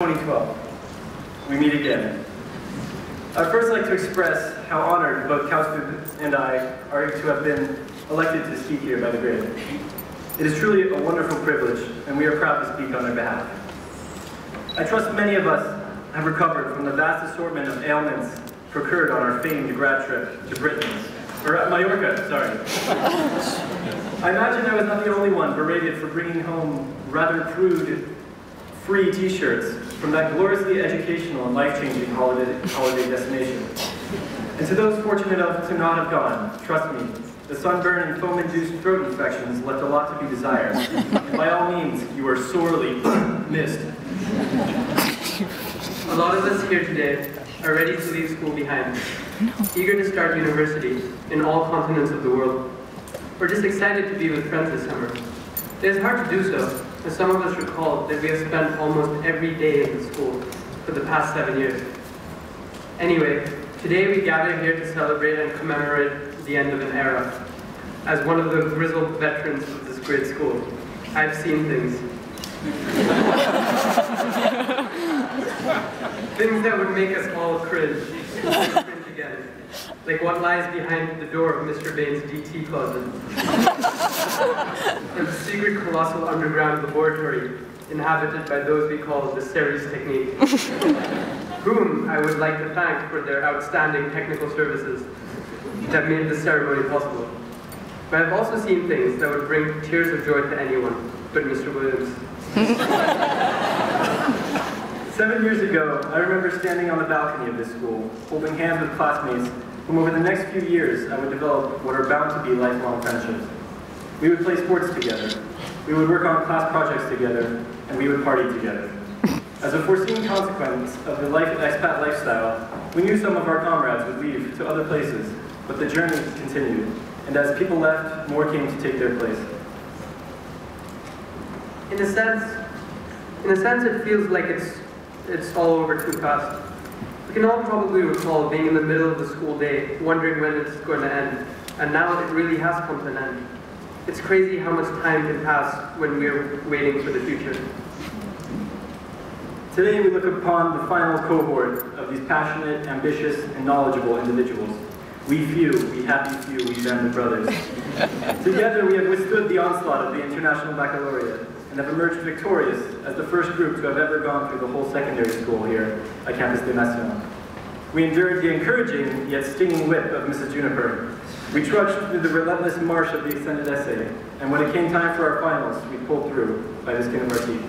2012. We meet again. I'd first like to express how honored both Kaustubh and I are to have been elected to speak here by the grid. It is truly a wonderful privilege, and we are proud to speak on their behalf. I trust many of us have recovered from the vast assortment of ailments procured on our famed grad trip to Britain, or Mallorca, sorry. I imagine I was not the only one berated for bringing home rather crude, free t-shirts from that gloriously educational and life-changing holiday destination. And to those fortunate enough to not have gone, trust me, the sunburn and foam-induced throat infections left a lot to be desired. And by all means, you are sorely missed. A lot of us here today are ready to leave school behind, eager to start university in all continents of the world. We're just excited to be with friends this summer. It is hard to do so, as some of us recall that we have spent almost every day in the school for the past 7 years. Anyway, today we gather here to celebrate and commemorate the end of an era. As one of the grizzled veterans of this great school, I've seen things. Things that would make us all cringe again. Like what lies behind the door of Mr. Bain's DT closet. And the secret colossal underground laboratory inhabited by those we call the Ceres technique. Whom I would like to thank for their outstanding technical services that made the ceremony possible. But I've also seen things that would bring tears of joy to anyone but Mr. Williams. 7 years ago, I remember standing on the balcony of this school, holding hands with classmates whom over the next few years I would develop what are bound to be lifelong friendships. We would play sports together, we would work on class projects together, and we would party together. As a foreseen consequence of the expat lifestyle, we knew some of our comrades would leave to other places, but the journey continued, and as people left, more came to take their place. In a sense, it feels like it's all over too fast. We can all probably recall being in the middle of the school day, wondering when it's going to end, and now it really has come to an end. It's crazy how much time can pass when we're waiting for the future. Today we look upon the final cohort of these passionate, ambitious, and knowledgeable individuals. We few, we happy few, we band of brothers. Together we have withstood the onslaught of the International Baccalaureate, and have emerged victorious as the first group to have ever gone through the whole secondary school here at Campus des Nations. We endured the encouraging yet stinging whip of Mrs. Juniper. We trudged through the relentless march of the extended essay, and when it came time for our finals, we pulled through by the skin of our teeth.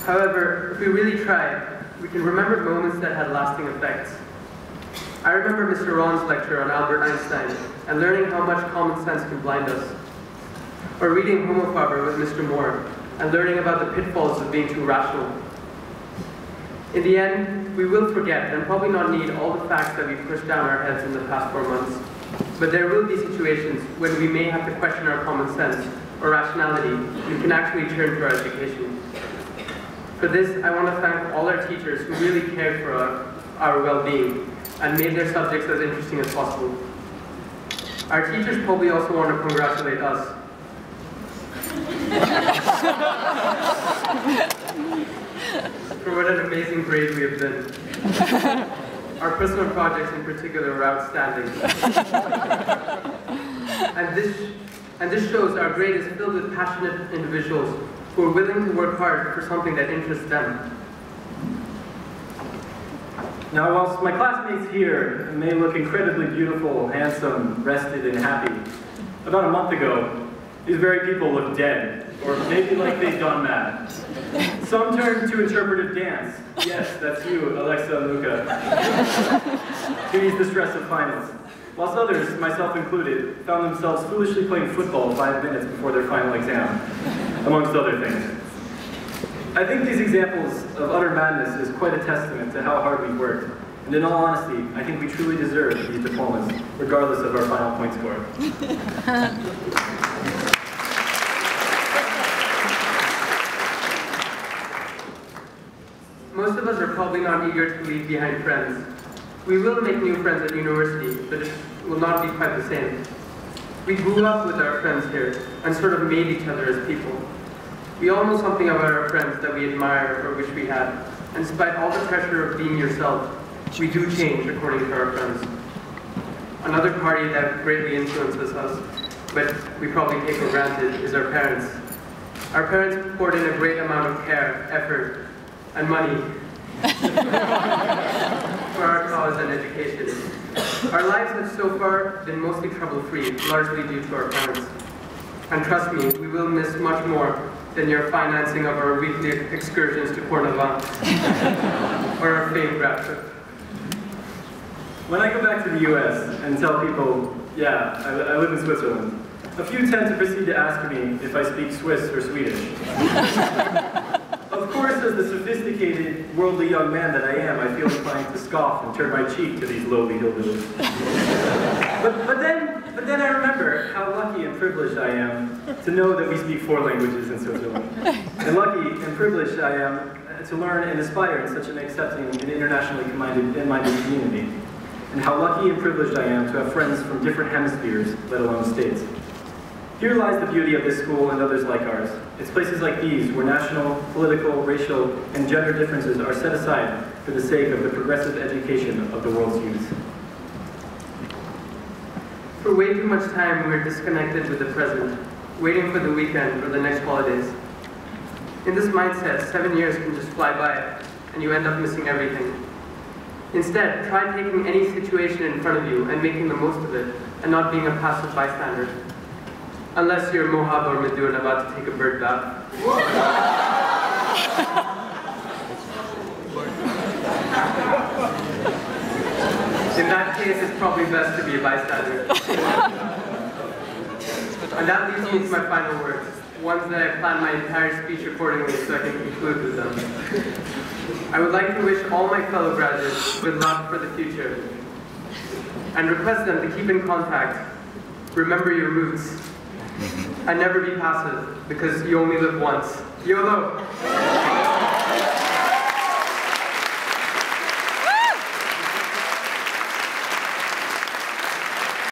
However, if we really try, we can remember moments that had lasting effects. I remember Mr. Ron's lecture on Albert Einstein and learning how much common sense can blind us. Or reading Homo Faber with Mr. Moore and learning about the pitfalls of being too rational. In the end, we will forget and probably not need all the facts that we pushed down our heads in the past 4 months. But there will be situations when we may have to question our common sense or rationality and can actually turn to our education. For this, I want to thank all our teachers who really cared for our well-being and made their subjects as interesting as possible. Our teachers probably also want to congratulate us. For what an amazing grade we have been. Our personal projects in particular were outstanding. and this shows our grade is filled with passionate individuals who are willing to work hard for something that interests them. Now, whilst my classmates here may look incredibly beautiful, handsome, rested, and happy, about a month ago, these very people look dead, or maybe like they've gone mad. Some turned to interpretive dance. Yes, that's you, Alexa and Luca. To ease the stress of finals. Whilst others, myself included, found themselves foolishly playing football 5 minutes before their final exam, amongst other things. I think these examples of utter madness is quite a testament to how hard we've worked. And in all honesty, I think we truly deserve these diplomas, regardless of our final point score. Most of us are probably not eager to leave behind friends. We will make new friends at university, but it will not be quite the same. We grew up with our friends here and sort of made each other as people. We all know something about our friends that we admire or wish we had. And despite all the pressure of being yourself, we do change according to our friends. Another party that greatly influences us, but we probably take for granted, is our parents. Our parents poured in a great amount of care, effort, and money for our cause and education. Our lives have so far been mostly trouble-free, largely due to our parents. And trust me, we will miss much more than your financing of our weekly excursions to Cornwall or our famed grad trip. When I go back to the US and tell people, yeah, I live in Switzerland, a few tend to proceed to ask me if I speak Swiss or Swedish. Of course, as the sophisticated, worldly young man that I am, I feel inclined to scoff and turn my cheek to these lowly hillbillies. But then I remember how lucky and privileged I am to know that we speak 4 languages in Switzerland. And lucky and privileged I am to learn and aspire in such an accepting and internationally minded community. And how lucky and privileged I am to have friends from different hemispheres, let alone states. Here lies the beauty of this school and others like ours. It's places like these where national, political, racial, and gender differences are set aside for the sake of the progressive education of the world's youth. For way too much time, we're disconnected with the present, waiting for the weekend or the next holidays. In this mindset, 7 years can just fly by, and you end up missing everything. Instead, try taking any situation in front of you and making the most of it, and not being a passive bystander. Unless you're Mohab or Medun about to take a bird bath. In that case, it's probably best to be a bystander. And that leads me to my final words, ones that I plan my entire speech accordingly so I can conclude with them. I would like to wish all my fellow graduates good luck for the future, and request them to keep in contact, remember your roots, and never be passive, because you only live once. YOLO!